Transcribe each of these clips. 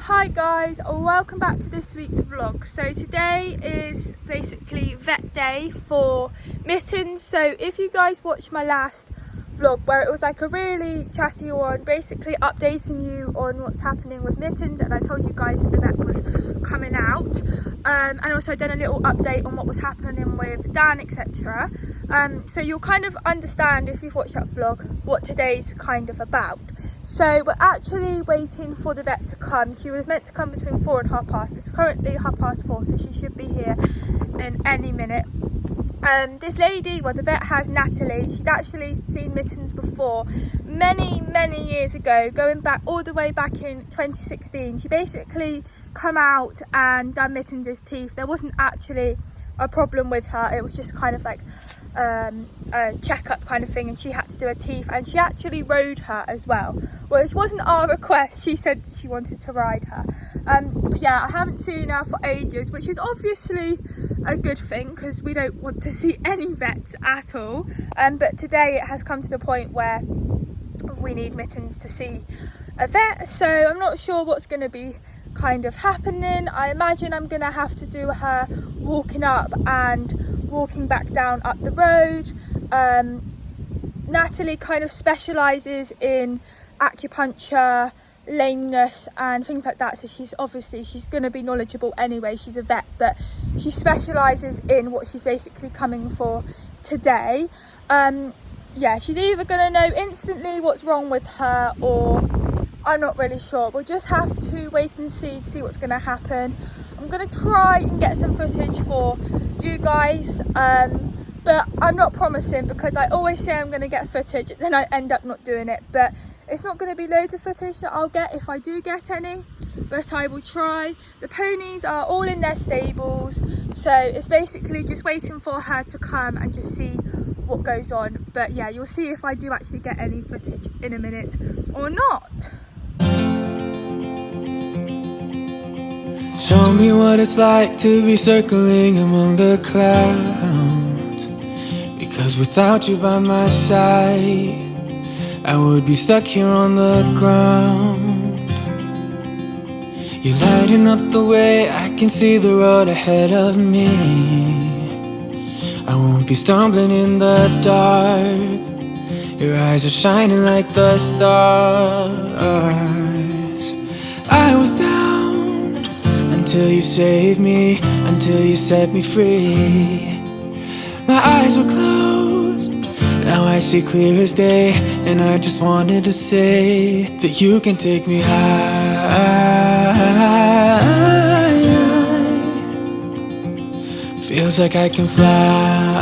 Hi guys, welcome back to this week's vlog. So today is basically vet day for Mittens. So if you guys watched my last vlog where it was like a really chatty one, basically updating you on what's happening with Mittens, and I told you guys that the vet was coming out, and also I done a little update on what was happening with Dan, etc. So you'll kind of understand if you've watched that vlog what today's kind of about. So we're actually waiting for the vet to come. She was meant to come between 4 and 4:30. It's currently 4:30, so she should be here in any minute. This lady, well, the vet has Natalie. She's actually seen Mittens before, many years ago, going back all the way back in 2016. She basically come out and done Mittens' teeth. There wasn't actually a problem with her. It was just kind of like a checkup kind of thing, and she had to do her teeth, and she actually rode her as well, which wasn't our request. She said she wanted to ride her, but yeah, I haven't seen her for ages, which is obviously a good thing because we don't want to see any vets at all, but today it has come to the point where we need Mittens to see a vet. So I'm not sure what's going to be kind of happening. I imagine I'm gonna have to do her walking up and walking back down up the road. Natalie kind of specialises in acupuncture, lameness and things like that, so she's going to be knowledgeable anyway. She's a vet, but she specialises in what she's basically coming for today. Yeah, she's either going to know instantly what's wrong with her, or I'm not really sure. We'll just have to wait and see what's going to happen. I'm going to try and get some footage for you guys, but I'm not promising, because I always say I'm going to get footage and then I end up not doing it. But it's not going to be loads of footage that I'll get if I do get any, but I will try. The ponies are all in their stables, so it's basically just waiting for her to come and just see what goes on. But yeah, you'll see if I do actually get any footage in a minute or not. Show me what it's like to be circling among the clouds, because without you by my side, I would be stuck here on the ground. You're lighting up the way, I can see the road ahead of me. I won't be stumbling in the dark. Your eyes are shining like the stars. I was down until you saved me, until you set me free. My eyes were closed, now I see clear as day, and I just wanted to say that you can take me high. Feels like I can fly.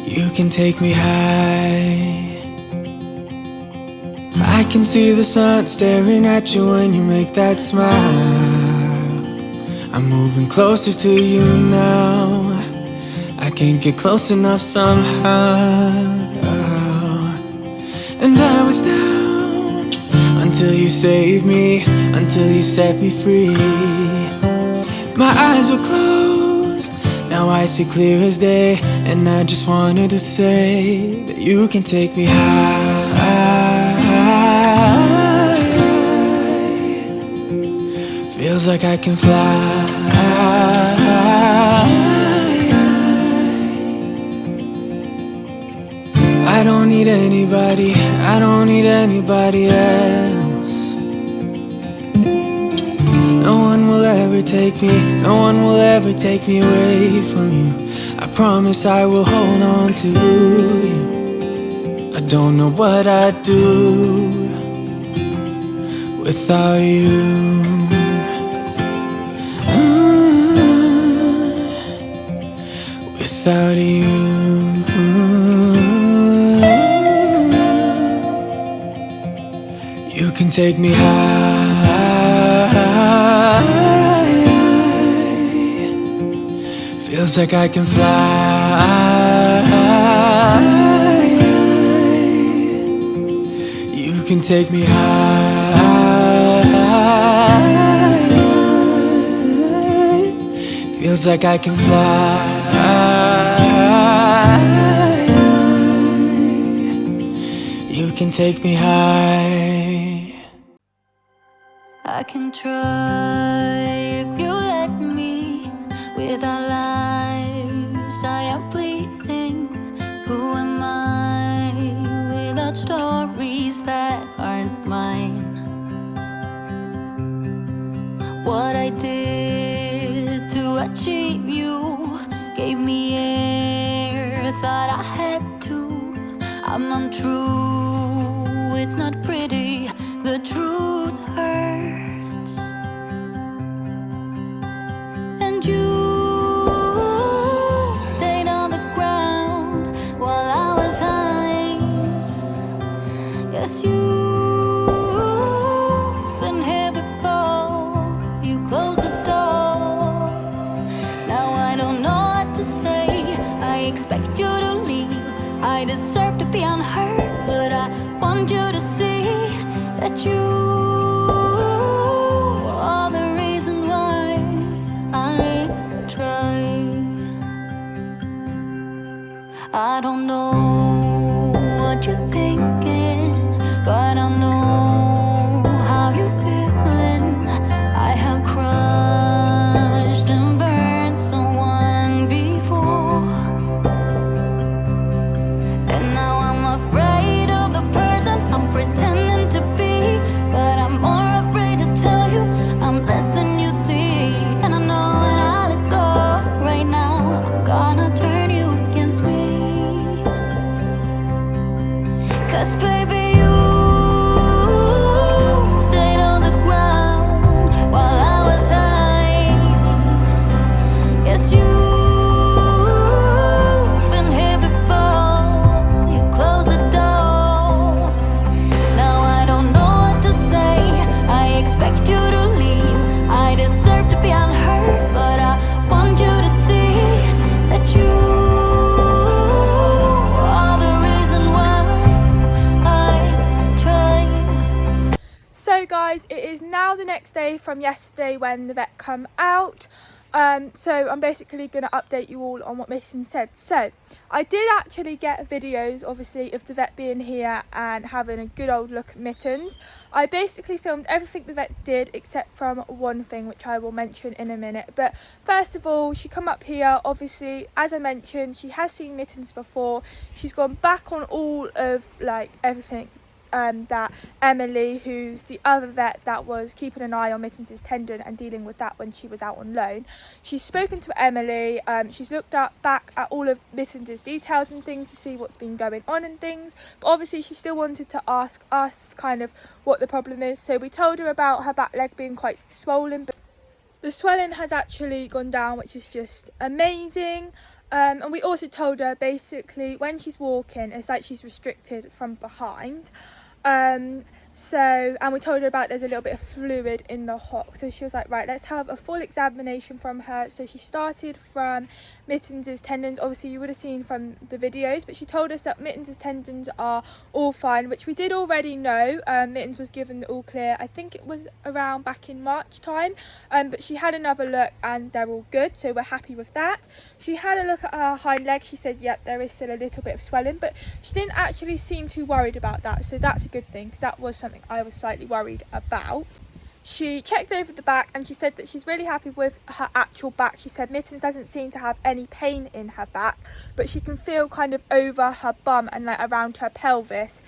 You can take me high. I can see the sun staring at you when you make that smile. I'm moving closer to you now. I can't get close enough somehow. And I was down until you saved me, until you set me free. My eyes were closed, now I see clear as day, and I just wanted to say that you can take me high. Feels like I can fly. I don't need anybody, I don't need anybody else. No one will ever take me, no one will ever take me away from you. I promise I will hold on to you. I don't know what I'd do without you. Without you. You can take me high. Feels like I can fly. You can take me high. Feels like I can fly. can take me high. I can try if you let me. Without lies, I am bleeding. Who am I without stories that aren't mine? What I did to achieve you gave me air, thought I had to. I'm untrue, it's not pretty, the truth hurts. And you stayed on the ground while I was high. Yes, you've been here before, you closed the door. Now I don't know what to say, I expect you to leave. I deserve to be unheard, but I want you to see that you are the reason why I try. I don't know what you're thinking, but I know how you're feeling. I have crushed and burned someone before, and now I'm afraid of the person I'm pretending to be. But I'm more afraid to tell you I'm less than you see. And I know when I let go right now, I'm gonna turn you against me. 'Cause baby, you stayed on the ground while I was high. Yes, you've been here before, you closed the door. Now I don't know what to say, I expect you to leave. I deserve to be unheard, but I want you to see that you are the reason why I try. So guys, it is now the next day from yesterday when the vet come out. So I'm basically going to update you all on what Mason said. So I did actually get videos, obviously, of the vet being here and having a good old look at Mittens. I basically filmed everything the vet did except from one thing, which I will mention in a minute. But first of all, she come up here, obviously, as I mentioned, she has seen Mittens before. She's gone back on all of like everything that Emily, who's the other vet that was keeping an eye on Mittens' tendon and dealing with that when she was out on loan, she's spoken to Emily. She's looked back at all of Mittens' details and things to see what's been going on and things, but obviously she still wanted to ask us kind of what the problem is. So we told her about her back leg being quite swollen, but the swelling has actually gone down, which is just amazing. And we also told her basically when she's walking, it's like she's restricted from behind. And we told her about there's a little bit of fluid in the hock. So she was like, right, let's have a full examination from her. So she started from Mittens' tendons. Obviously you would have seen from the videos, but she told us that Mittens' tendons are all fine, which we did already know. Mittens was given the all clear, I think it was around back in March time, but she had another look and they're all good, so we're happy with that. She had a look at her hind leg. She said, yep, there is still a little bit of swelling, but she didn't actually seem too worried about that, so that's a good thing, because that was something I was slightly worried about. She checked over the back and she said that she's really happy with her actual back. She said Mittens doesn't seem to have any pain in her back, but she can feel kind of over her bum and like around her pelvis.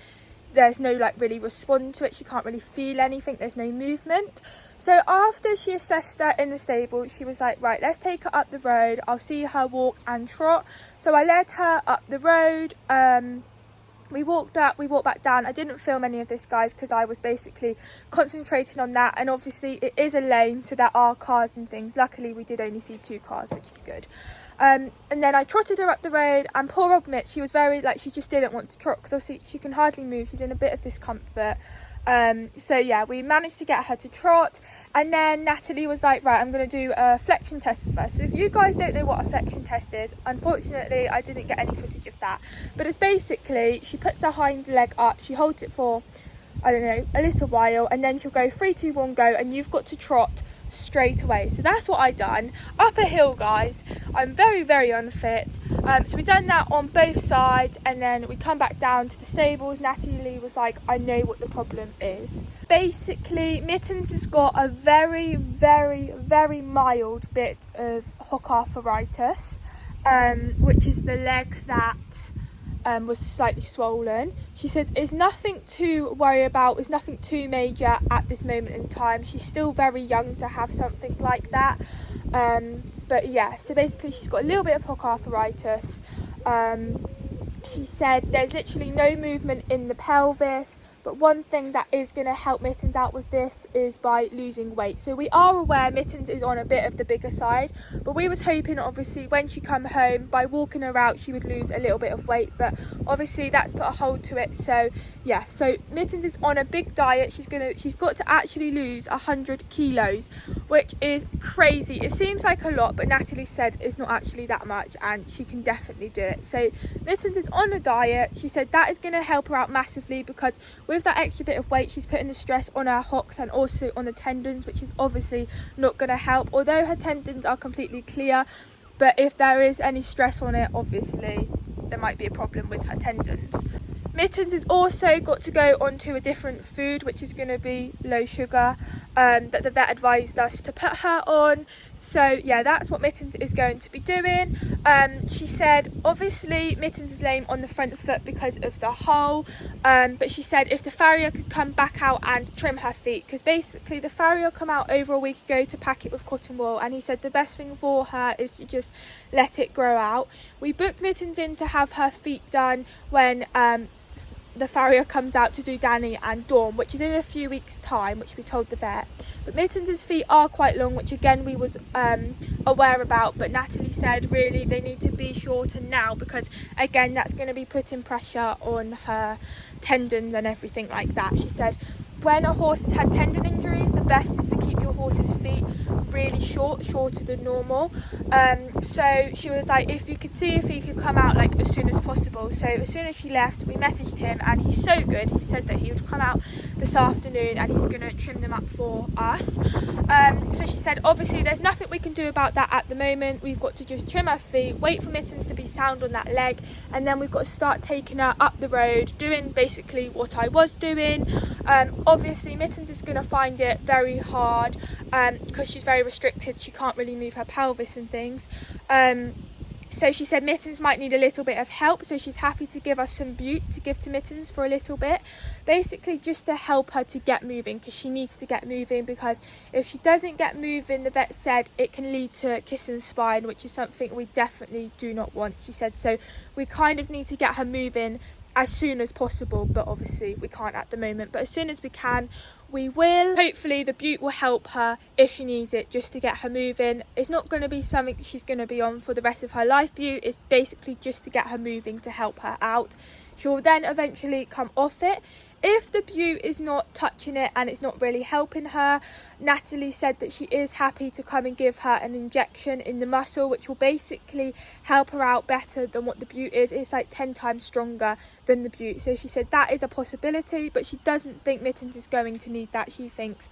There's no like really response to it. She can't really feel anything. There's no movement. So after she assessed that in the stable, she was like, right, let's take her up the road. I'll see her walk and trot. So I led her up the road. We walked up, we walked back down. I didn't film any of this, guys, because I was basically concentrating on that. And obviously it is a lane, so there are cars and things. Luckily we did only see 2 cars, which is good. And then I trotted her up the road, and poor old Mitch, she was very like, she just didn't want to trot because obviously she can hardly move. She's in a bit of discomfort. So yeah, we managed to get her to trot, and then Natalie was like, right, I'm going to do a flexion test with her. So if you guys don't know what a flexion test is, unfortunately I didn't get any footage of that, but it's basically she puts her hind leg up, she holds it for, I don't know, a little while, and then she'll go 3, 2, 1, go, and you've got to trot straight away. So that's what I done up a hill, guys. I'm very, very unfit. So we done that on both sides, and then we come back down to the stables. Natalie was like, I know what the problem is. Basically, Mittens has got a very, very, very mild bit of hook arthritis, which is the leg that was slightly swollen. She says it's nothing to worry about, it's nothing too major at this moment in time. She's still very young to have something like that. But yeah, so basically she's got a little bit of hook arthritis. She said there's literally no movement in the pelvis, but one thing that is going to help Mittens out with this is by losing weight. So we are aware Mittens is on a bit of the bigger side, but we was hoping obviously when she come home, by walking her out, she would lose a little bit of weight, but obviously that's put a hold to it. So yeah, so Mittens is on a big diet. She's got to actually lose 100 kilos, which is crazy. It seems like a lot, but Natalie said it's not actually that much, and she can definitely do it. So Mittens is on a diet. She said that is going to help her out massively, because with that extra bit of weight, she's putting the stress on her hocks and also on the tendons, which is obviously not going to help, although her tendons are completely clear. But if there is any stress on it, obviously there might be a problem with her tendons. Mittens has also got to go onto a different food, which is going to be low sugar, that the vet advised us to put her on. So yeah, that's what Mittens is going to be doing. She said obviously Mittens is lame on the front foot because of the hole, but she said if the farrier could come back out and trim her feet, because basically the farrier come out over a week ago to pack it with cotton wool, and he said the best thing for her is to just let it grow out. We booked Mittens in to have her feet done when the farrier comes out to do Danny and Dawn, which is in a few weeks time, which we told the vet. But Mittens' feet are quite long, which again we was aware about, but Natalie said really they need to be shorter now, because again that's going to be putting pressure on her tendons and everything like that. She said when a horse has had tendon injuries, the best is to keep your horse's feet really shorter than normal. So she was like, if you could see if he could come out like as soon as possible. So as soon as she left, we messaged him, and he's so good. He said that he would come out this afternoon and he's going to trim them up for us. So she said obviously there's nothing we can do about that at the moment. We've got to just trim her feet, wait for Mittens to be sound on that leg, and then we've got to start taking her up the road, doing basically what I was doing. Obviously Mittens is going to find it very hard because she's very restricted. She can't really move her pelvis and things. So she said Mittens might need a little bit of help, so she's happy to give us some bute to give to Mittens for a little bit, basically just to help her to get moving, because she needs to get moving, because if she doesn't get moving, the vet said it can lead to kissing spine, which is something we definitely do not want. She said so we kind of need to get her moving as soon as possible, but obviously we can't at the moment, but as soon as we can we will. Hopefully the bute will help her if she needs it, just to get her moving. It's not going to be something she's going to be on for the rest of her life. Bute is basically just to get her moving, to help her out. She'll then eventually come off it. If the bute is not touching it and it's not really helping her, Natalie said that she is happy to come and give her an injection in the muscle, which will basically help her out better than what the bute is. It's like 10 times stronger than the bute. So she said that is a possibility, but she doesn't think Mittens is going to need that. She thinks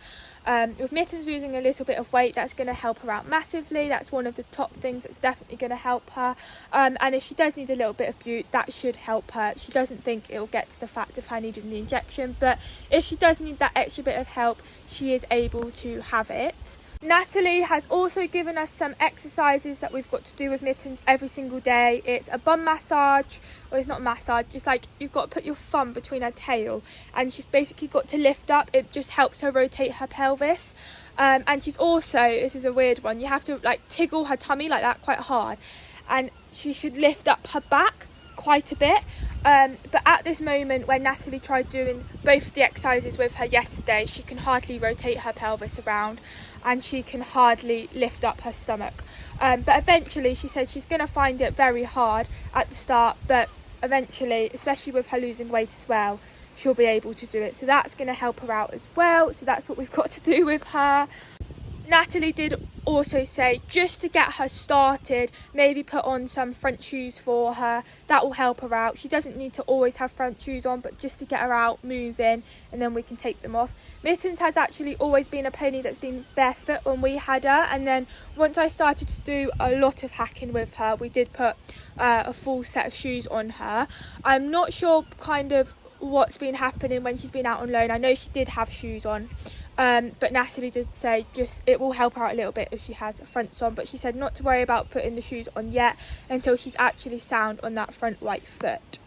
with Mittens losing a little bit of weight, that's going to help her out massively. That's one of the top things that's definitely going to help her. And if she does need a little bit of bute, that should help her. She doesn't think it'll get to the fact of her needing the injection, but if she does need that extra bit of help, she is able to have it. Natalie has also given us some exercises that we've got to do with Mittens every single day. It's a bum massage, or it's not a massage, just like you've got to put your thumb between her tail, and she's basically got to lift up. It just helps her rotate her pelvis. And she's also, this is a weird one, you have to like tiggle her tummy like that quite hard, and she should lift up her back quite a bit. But at this moment, when Natalie tried doing both the exercises with her yesterday, she can hardly rotate her pelvis around, and she can hardly lift up her stomach. But eventually she said she's going to find it very hard at the start, but eventually, especially with her losing weight as well, she'll be able to do it. So that's going to help her out as well. So that's what we've got to do with her. Natalie did also say, just to get her started, maybe put on some front shoes for her. That will help her out. She doesn't need to always have front shoes on, but just to get her out moving, and then we can take them off. Mittens has actually always been a pony that's been barefoot when we had her, and then once I started to do a lot of hacking with her, we did put a full set of shoes on her. I'm not sure kind of what's been happening when she's been out on loan. I know she did have shoes on. But Natalie did say just it will help her out a little bit if she has fronts on, but she said not to worry about putting the shoes on yet until she's actually sound on that front right foot.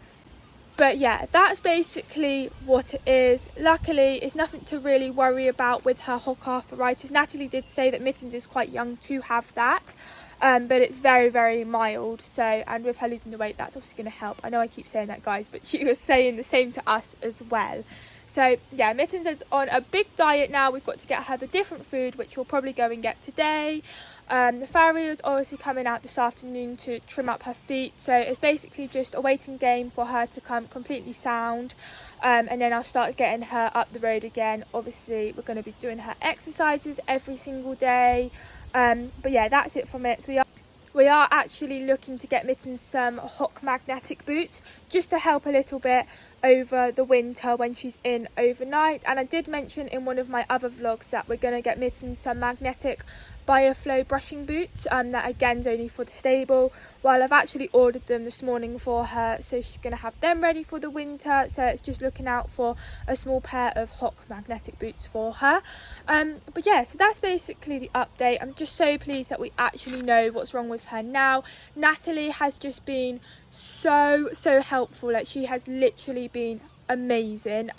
But yeah, that's basically what it is. Luckily, it's nothing to really worry about with her hock arthritis. Natalie did say that Mittens is quite young to have that, but it's very, very mild. So, and with her losing the weight, that's obviously going to help. I know I keep saying that, guys, but she was saying the same to us as well. So yeah, Mittens is on a big diet now. We've got to get her the different food, which we'll probably go and get today. The farrier is obviously coming out this afternoon to trim up her feet. So it's basically just a waiting game for her to come completely sound. And then I'll start getting her up the road again. Obviously, we're going to be doing her exercises every single day. But yeah, that's it from it. So we are actually looking to get Mittens some hock magnetic boots just to help a little bit over the winter when she's in overnight. And I did mention in one of my other vlogs that we're going to get Mittens some magnetic Bioflow brushing boots, that again's only for the stable. Well, I've actually ordered them this morning for her, so she's going to have them ready for the winter. So it's just looking out for a small pair of hock magnetic boots for her. But yeah, so that's basically the update. I'm just so pleased that we actually know what's wrong with her now. Natalie has just been so helpful. Like, she has literally been amazing.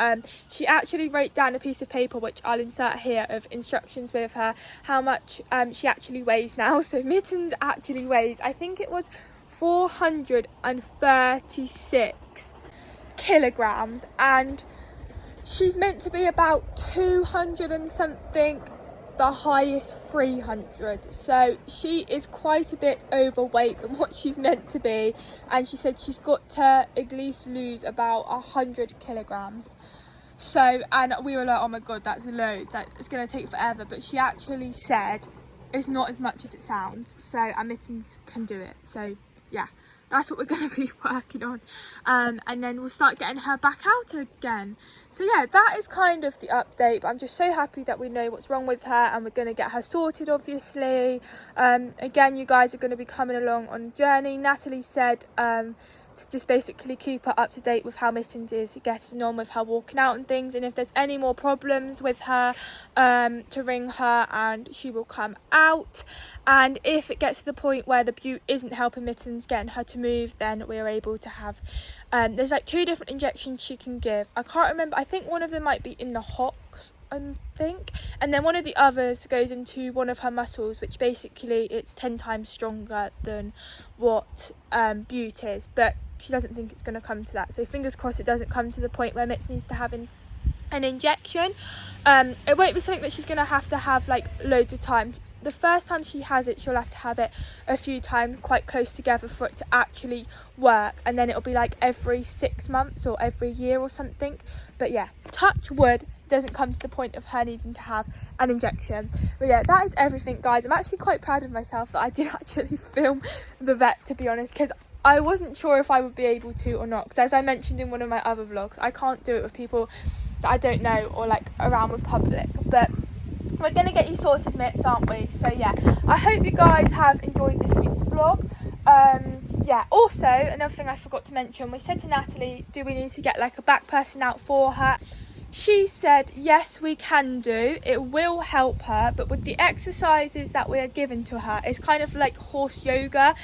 She actually wrote down a piece of paper, which I'll insert here, of instructions with her how much she actually weighs now. So Mittens actually weighs, I think it was 436 kilograms, and she's meant to be about 200 and something, the highest 300. So she is quite a bit overweight than what she's meant to be, and she said she's got to at least lose about 100 kilograms. So, and we were like, oh my god, that's loads, like, it's going to take forever. But she actually said it's not as much as it sounds, so our Mittens can do it. So yeah, that's what we're going to be working on, and then we'll start getting her back out again. So yeah, that is kind of the update, but I'm just so happy that we know what's wrong with her, and we're going to get her sorted, obviously. Again, you guys are going to be coming along on a journey. Natalie said to just basically keep her up to date with how Mittens is getting on with her walking out and things, and if there's any more problems with her, to ring her and she will come out. And if it gets to the point where the bute isn't helping Mittens getting her to move, then we're able to have there's like 2 different injections she can give. I can't remember, I think one of them might be in the hocks, I think, and then one of the others goes into one of her muscles, which basically it's 10 times stronger than what bute is, but she doesn't think it's going to come to that. So fingers crossed it doesn't come to the point where Mitz needs to have an injection. It won't be something that she's going to have like loads of times. The first time she has it, she'll have to have it a few times quite close together for it to actually work, and then it'll be like every 6 months or every year or something. But yeah, touch wood, doesn't come to the point of her needing to have an injection. But yeah, that is everything, guys. I'm actually quite proud of myself that I did actually film the vet, to be honest, because I wasn't sure if I would be able to or not, because as I mentioned in one of my other vlogs, I can't do it with people that I don't know or like around with public. But we're going to get you sorted, Mitts, aren't we? So yeah, I hope you guys have enjoyed this week's vlog. Yeah, also another thing I forgot to mention, we said to Natalie, do we need to get like a back person out for her? She said yes, we can do, it will help her, but with the exercises that we are given to her, it's kind of like horse yoga,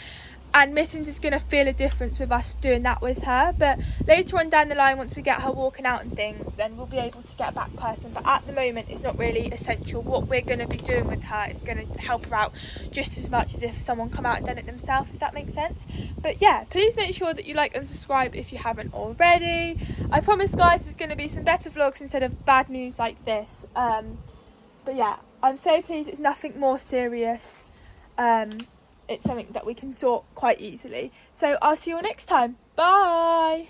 and Mittens is going to feel a difference with us doing that with her. But later on down the line, once we get her walking out and things, then we'll be able to get a back person. But at the moment, it's not really essential. What we're going to be doing with her is going to help her out just as much as if someone come out and done it themselves, if that makes sense. But yeah, please make sure that you like and subscribe if you haven't already. I promise, guys, there's going to be some better vlogs instead of bad news like this. But yeah, I'm so pleased it's nothing more serious. It's something that we can sort quite easily. So I'll see you all next time. Bye!